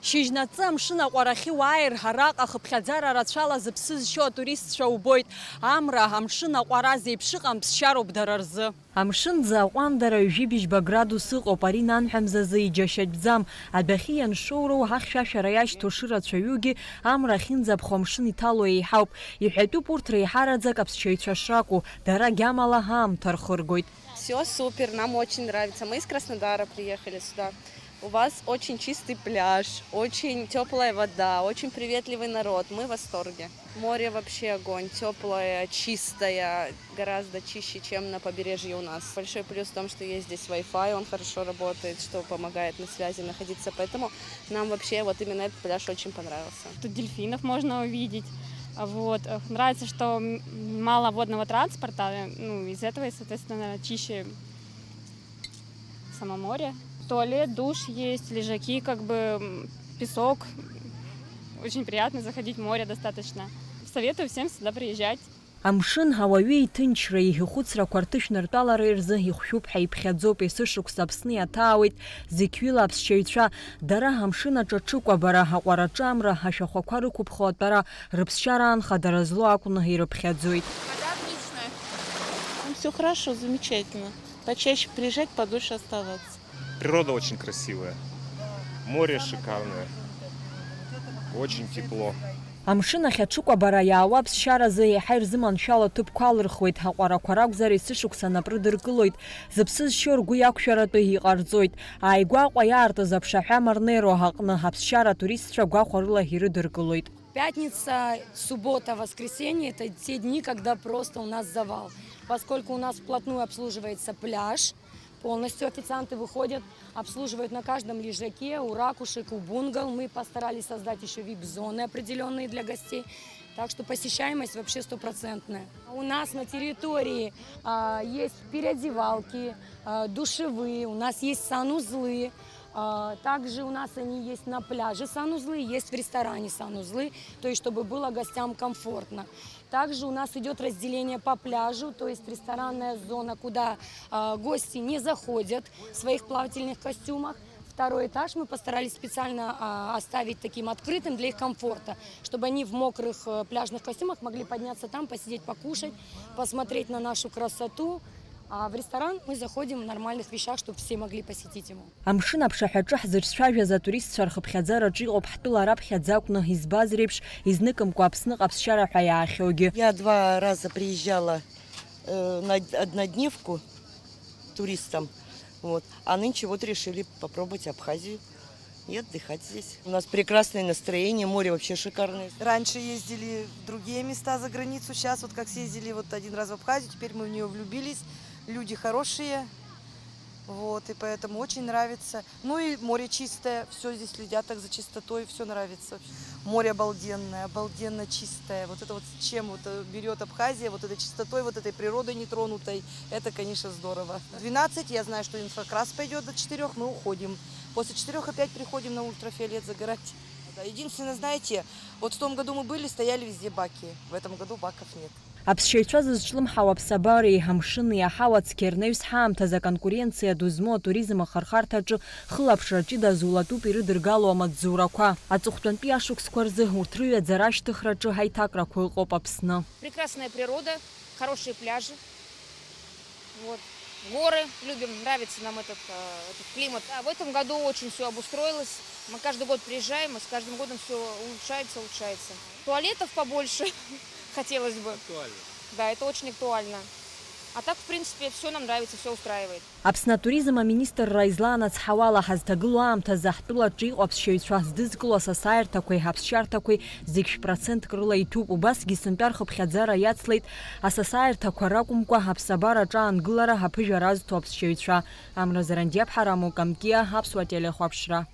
Шьыжьнаҵы амшын аҟәарахьы уааир, араҟа хыԥхьаӡара рацәала зыԥсы зшьо атуристцәа убоит. Амра, амшын аҟәара зеиԥш ыҟам ԥсшьароуп дара рзы. Амшын ӡааҟәандара ҩажәибжьба градус ыҟоуп, ари нанҳәамзазы иџьашьатәӡам. Адәахьы ианшоуроу ҳахьшәашәара иашьҭоу шырацәаҩугьы амра ахьынӡаԥхо амшын иҭало еиҳауп. Иҳәатәуп урҭ реиҳараӡак аԥсшьаҩцәа шракәу, дара гьамала ҳаамҭа рхыргоит. Все супер, нам очень нравится. Мы из Краснодара приехали сюда. У вас очень чистый пляж, очень теплая вода, очень приветливый народ. Мы в восторге. Море вообще огонь, теплое, чистое, гораздо чище, чем на побережье у нас. Большой плюс в том, что есть здесь Wi-Fi, он хорошо работает, что помогает на связи находиться. Поэтому нам вообще вот именно этот пляж очень понравился. Тут дельфинов можно увидеть. Вот. Нравится, что мало водного транспорта, из этого, соответственно, чище само море. Туалет, душ есть, лежаки, песок. Очень приятно заходить в море достаточно. Советую всем сюда приезжать. Амшын ҳауаҩы иҭынчра ихәыцрақәа рҭышәнартәалара рзы ихәшәуп ҳәа иԥхьаӡоуп, есышықәса Аԥсны иаҭаауеит зықьҩыла аԥсшьаҩцәа. Дара амшын аҿы аҽыкәабара, аҟәараҿы амра, ашәахәақәа рықәыԥхо атәара, рыԥсшьара анхадара злоу акәны ирыԥхьаӡоит. Все хорошо, замечательно. Почаще приезжать, подольше оставаться. Природа очень красивая, море шикарное, очень тепло. Амшын ахь аҽыкәабара иаауа аԥсшьаразы еиҳа ирзыманшәало ҭыԥқәа алырхуеит, аҟәарақәа ракәзар есышықәса нап рыдыркылоит, зыԥсы зшьо ргәы иақәшәаратәы иҟарҵоит. Ааигәаҟәа иаартыз аԥшаҳәа рнеиро аҟны аԥсшьара туристцәа гәахәа рыла ирыдыркылоит. Пятница, суббота, воскресенье – это те дни, когда просто у нас завал. Поскольку у нас вплотную обслуживается пляж, полностью официанты выходят, обслуживают на каждом лежаке, у ракушек, у бунгал. Мы постарались создать еще вип-зоны определенные для гостей. Так что посещаемость вообще стопроцентная. У нас на территории есть переодевалки, душевые, у нас есть санузлы. Также у нас они есть на пляже санузлы, есть в ресторане санузлы, то есть чтобы было гостям комфортно. Также у нас идет разделение по пляжу, то есть ресторанная зона, куда гости не заходят в своих плавательных костюмах. Второй этаж мы постарались специально оставить таким открытым для их комфорта, чтобы они в мокрых пляжных костюмах могли подняться там, посидеть, покушать, посмотреть на нашу красоту. А в ресторан мы заходим в нормальных вещах, чтобы все могли посетить его. Амшын аԥшаҳәаҿы ҳзырцәажәаз атуристцәа рхыԥхьаӡараҿы иҟоуп ҳтәыла раԥхьаӡа акәны избаз реиԥш изныкымкәа Аԥсныҟа аԥсшьара ҳәа иаахьоугьы. Я 2 раза приезжала на однодневку туристам, а нынче решили попробовать Абхазию и отдыхать здесь. У нас прекрасное настроение, море вообще шикарное. Раньше ездили в другие места за границу, сейчас как съездили один раз в Абхазию, теперь мы в нее влюбились. Люди хорошие, и поэтому очень нравится. Ну и море чистое, все здесь следят так за чистотой, все нравится. Море обалденное, обалденно чистое. Это чем берет Абхазия, этой чистотой, этой природой нетронутой, это, конечно, здорово. 12, я знаю, что инфракрас пойдет до 4, мы уходим. После 4 опять приходим на ультрафиолет загорать. Единственное, знаете, в том году мы были, стояли везде баки, в этом году баков нет. Аԥсшьаҩцәа зызҿлымҳауа аԥсабареи амшыни иаҳау ацқьа-рнаҩс ҳаамҭаз аконкуренциа ду змоу атуризм ахырхарҭаҿы хылаԥшра ҷыда зулатәуп ирыдыргало амаҵзурақәа. Аҵыхәтәантәи ашықәсқәа рзы урҭ рыҩаӡара ашьҭыхраҿы ҳаиҭакрақәа ыҟоуп Аԥсны. Прекрасная природа, хорошие пляжи. Горы любим, нравится нам этот климат. В этом году очень все обустроилось. Мы каждый год приезжаем, и с каждым годом все улучшается. Туалетов побольше хотелось бы. Актуально. Да, это очень актуально. А так, в принципе, все нам нравится, все устраивает. Аԥсны атуризм аминистр Раизлан ацҳауала ҳазҭагылоу аамҭазы ҳтәылаҿы иҟоу аԥсшьаҩцәа ҳздызкыло асасааирҭақәеи ҳаԥсшьарҭақәеи зегь %-к рыла иҭәуп. Убасгьы сынтәа рхыԥхьаӡара иацлеит асасааирҭақәа ракәымкәа ҳаԥсабараҿы аангылара ҳаԥыжәара азҭо аԥсшьаҩцәа. Амра Зарандиаԥ, Ҳараму Камкиа, Аԥсуа телехәаԥшра.